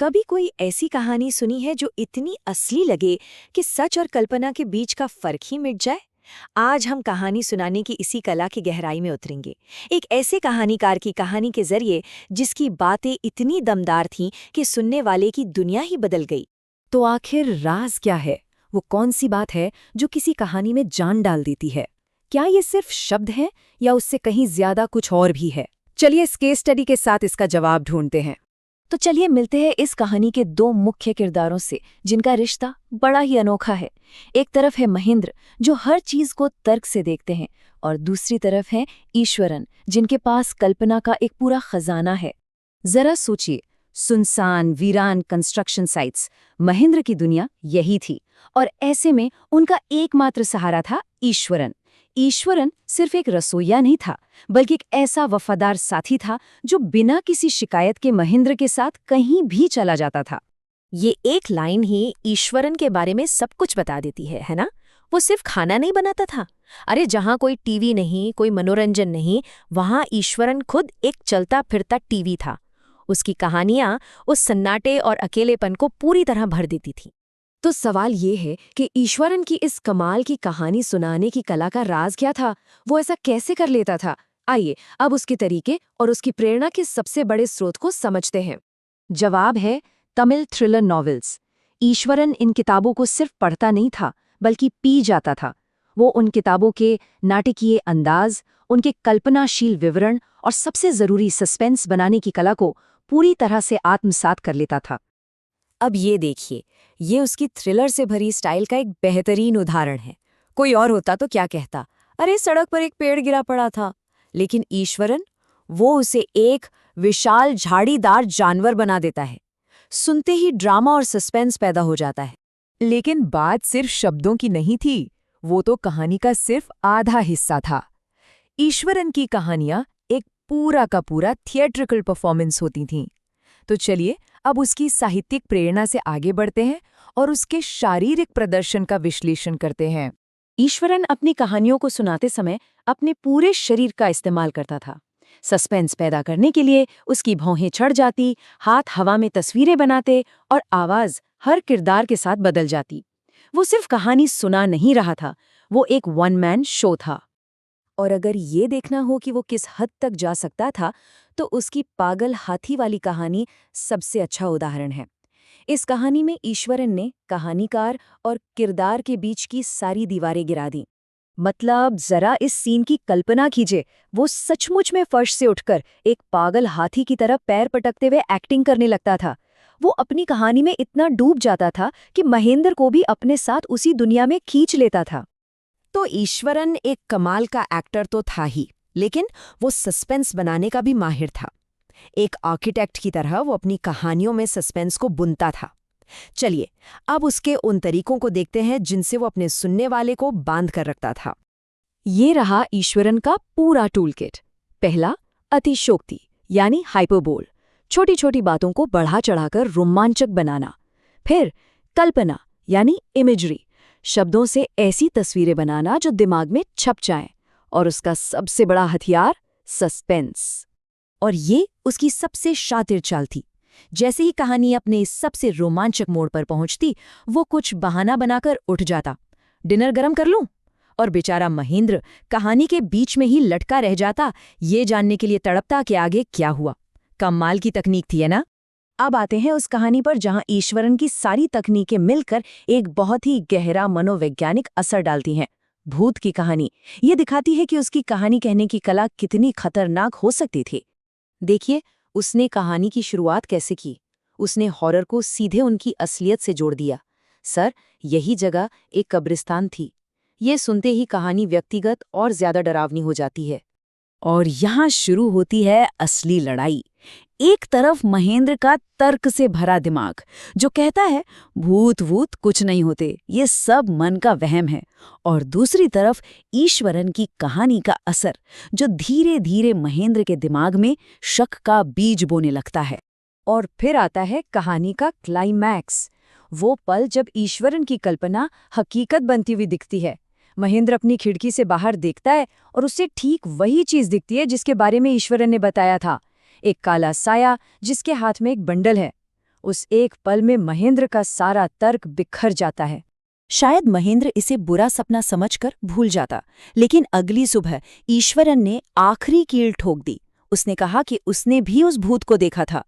कभी कोई ऐसी कहानी सुनी है जो इतनी असली लगे कि सच और कल्पना के बीच का फर्क ही मिट जाए? आज हम कहानी सुनाने की इसी कला की गहराई में उतरेंगे। एक ऐसे कहानीकार की कहानी के जरिए जिसकी बातें इतनी दमदार थीं कि सुनने वाले की दुनिया ही बदल गई। तो आखिर राज क्या है? वो कौन सी बात है जो किसी कहानी में जान डाल देती है? क्या ये सिर्फ शब्द हैं या उससे कहीं ज्यादा कुछ और भी है? चलिए इस केस स्टडी के साथ इसका जवाब ढूंढते हैं। तो चलिए मिलते हैं इस कहानी के दो मुख्य किरदारों से जिनका रिश्ता बड़ा ही अनोखा है। एक तरफ है महेंद्र जो हर चीज को तर्क से देखते हैं, और दूसरी तरफ है ईश्वरन जिनके पास कल्पना का एक पूरा खजाना है। जरा सोचिए, सुनसान वीरान कंस्ट्रक्शन साइट्स, महेंद्र की दुनिया यही थी, और ऐसे में उनका एकमात्र सहारा था ईश्वरन। ईश्वरन सिर्फ एक रसोइया नहीं था, बल्कि एक ऐसा वफादार साथी था जो बिना किसी शिकायत के महेंद्र के साथ कहीं भी चला जाता था। ये एक लाइन ही ईश्वरन के बारे में सब कुछ बता देती है ना? वो सिर्फ खाना नहीं बनाता था। अरे जहाँ कोई टीवी नहीं, कोई मनोरंजन नहीं, वहाँ ईश्वरन खुद एक चलता फिरता टीवी था। उसकी कहानियां उस सन्नाटे और अकेलेपन को पूरी तरह भर देती थी। तो सवाल ये है कि ईश्वरन की इस कमाल की कहानी सुनाने की कला का राज क्या था? वो ऐसा कैसे कर लेता था? आइए अब उसके तरीके और उसकी प्रेरणा के सबसे बड़े स्रोत को समझते हैं। जवाब है तमिल थ्रिलर नॉवेल्स। ईश्वरन इन किताबों को सिर्फ पढ़ता नहीं था, बल्कि पी जाता था। वो उन किताबों के नाटकीय अंदाज, उनके कल्पनाशील विवरण और सबसे जरूरी सस्पेंस बनाने की कला को पूरी तरह से आत्मसात कर लेता था। अब ये देखिए, ये उसकी थ्रिलर से भरी स्टाइल का एक बेहतरीन उदाहरण है। कोई और होता तो क्या कहता, अरे सड़क पर एक पेड़ गिरा पड़ा था। लेकिन ईश्वरन, वो उसे एक विशाल झाड़ीदार जानवर बना देता है। सुनते ही ड्रामा और सस्पेंस पैदा हो जाता है। लेकिन बात सिर्फ शब्दों की नहीं थी, वो तो कहानी का सिर्फ आधा हिस्सा था। ईश्वरन की कहानियां एक पूरा का पूरा थिएट्रिकल परफॉर्मेंस होती थीं। तो चलिए अब उसकी साहित्यिक प्रेरणा से आगे बढ़ते हैं और उसके शारीरिक प्रदर्शन का विश्लेषण करते हैं। ईश्वरन अपनी कहानियों को सुनाते समय अपने पूरे शरीर का इस्तेमाल करता था। सस्पेंस पैदा करने के लिए उसकी भौहें चढ़ जाती, हाथ हवा में तस्वीरें बनाते और आवाज हर किरदार के साथ बदल जाती। वो सिर्फ कहानी सुना नहीं रहा था, वो एक वन मैन शो था। और अगर ये देखना हो कि वो किस हद तक जा सकता था, तो उसकी पागल हाथी वाली कहानी सबसे अच्छा उदाहरण है। इस कहानी में ईश्वरन ने कहानीकार और किरदार के बीच की सारी दीवारें गिरा दी। मतलब जरा इस सीन की कल्पना कीजिए, वो सचमुच में फर्श से उठकर एक पागल हाथी की तरह पैर पटकते हुए एक्टिंग करने लगता था। वो अपनी कहानी में इतना डूब जाता था कि महेंद्र को भी अपने साथ उसी दुनिया में खींच लेता था। तो ईश्वरन एक कमाल का एक्टर तो था ही, लेकिन वो सस्पेंस बनाने का भी माहिर था। एक आर्किटेक्ट की तरह वो अपनी कहानियों में सस्पेंस को बुनता था। चलिए अब उसके उन तरीकों को देखते हैं जिनसे वो अपने सुनने वाले को बांध कर रखता था। ये रहा ईश्वरन का पूरा टूलकिट। पहला, अतिशोक्ति यानी हाइपरबोल, छोटी छोटी बातों को बढ़ा चढ़ाकर रोमांचक बनाना। फिर कल्पना यानी इमेजरी, शब्दों से ऐसी तस्वीरें बनाना जो दिमाग में छप जाएं। और उसका सबसे बड़ा हथियार, सस्पेंस। और ये उसकी सबसे शातिर चाल थी। जैसे ही कहानी अपने इस सबसे रोमांचक मोड़ पर पहुंचती, वो कुछ बहाना बनाकर उठ जाता, डिनर गरम कर लूं। और बेचारा महेंद्र कहानी के बीच में ही लटका रह जाता, ये जानने के लिए तड़पता कि आगे क्या हुआ। कमाल की तकनीक थी, है ना? अब आते हैं उस कहानी पर जहां ईश्वरन की सारी तकनीकें मिलकर एक बहुत ही गहरा मनोवैज्ञानिक असर डालती हैं। भूत की कहानी ये दिखाती है कि उसकी कहानी कहने की कला कितनी खतरनाक हो सकती थी। देखिए, उसने कहानी की शुरुआत कैसे की। उसने हॉरर को सीधे उनकी असलियत से जोड़ दिया। सर, यही जगह एक कब्रिस्तान थी। ये सुनते ही कहानी व्यक्तिगत और ज्यादा डरावनी हो जाती है। और यहाँ शुरू होती है असली लड़ाई। एक तरफ महेंद्र का तर्क से भरा दिमाग जो कहता है भूत वूत कुछ नहीं होते, ये सब मन का वहम है। और दूसरी तरफ ईश्वरन की कहानी का असर जो धीरे धीरे महेंद्र के दिमाग में शक का बीज बोने लगता है। और फिर आता है कहानी का क्लाइमैक्स, वो पल जब ईश्वरन की कल्पना हकीकत बनती हुई दिखती है। महेंद्र अपनी खिड़की से बाहर देखता है और उसे ठीक वही चीज दिखती है जिसके बारे में ईश्वरन ने बताया था, एक काला साया जिसके हाथ में एक बंडल है। उस एक पल में महेंद्र का सारा तर्क बिखर जाता है। शायद महेंद्र इसे बुरा सपना समझकर भूल जाता, लेकिन अगली सुबह ईश्वरन ने आखिरी कील ठोक दी। उसने कहा कि उसने भी उस भूत को देखा था।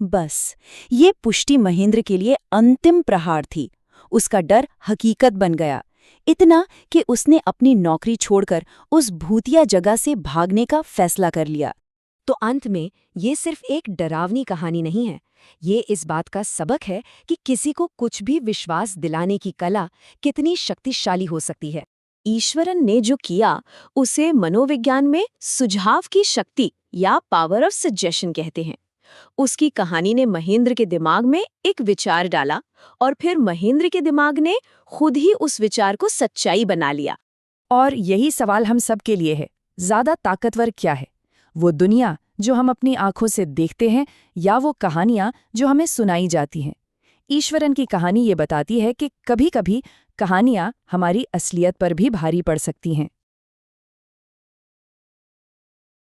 बस ये पुष्टि महेंद्र के लिए अंतिम प्रहार थी। उसका डर हकीकत बन गया, इतना कि उसने अपनी नौकरी छोड़कर उस भूतिया जगह से भागने का फैसला कर लिया। तो अंत में ये सिर्फ एक डरावनी कहानी नहीं है, ये इस बात का सबक है कि किसी को कुछ भी विश्वास दिलाने की कला कितनी शक्तिशाली हो सकती है। ईश्वरन ने जो किया उसे मनोविज्ञान में सुझाव की शक्ति या पावर ऑफ सजेशन कहते हैं। उसकी कहानी ने महेंद्र के दिमाग में एक विचार डाला और फिर महेंद्र के दिमाग ने खुद ही उस विचार को सच्चाई बना लिया। और यही सवाल हम सब के लिए है, ज्यादा ताकतवर क्या है, वो दुनिया जो हम अपनी आंखों से देखते हैं या वो कहानियां जो हमें सुनाई जाती हैं? ईश्वरन की कहानी ये बताती है कि कभी-कभी कहानियां हमारी असलियत पर भी भारी पड़ सकती हैं।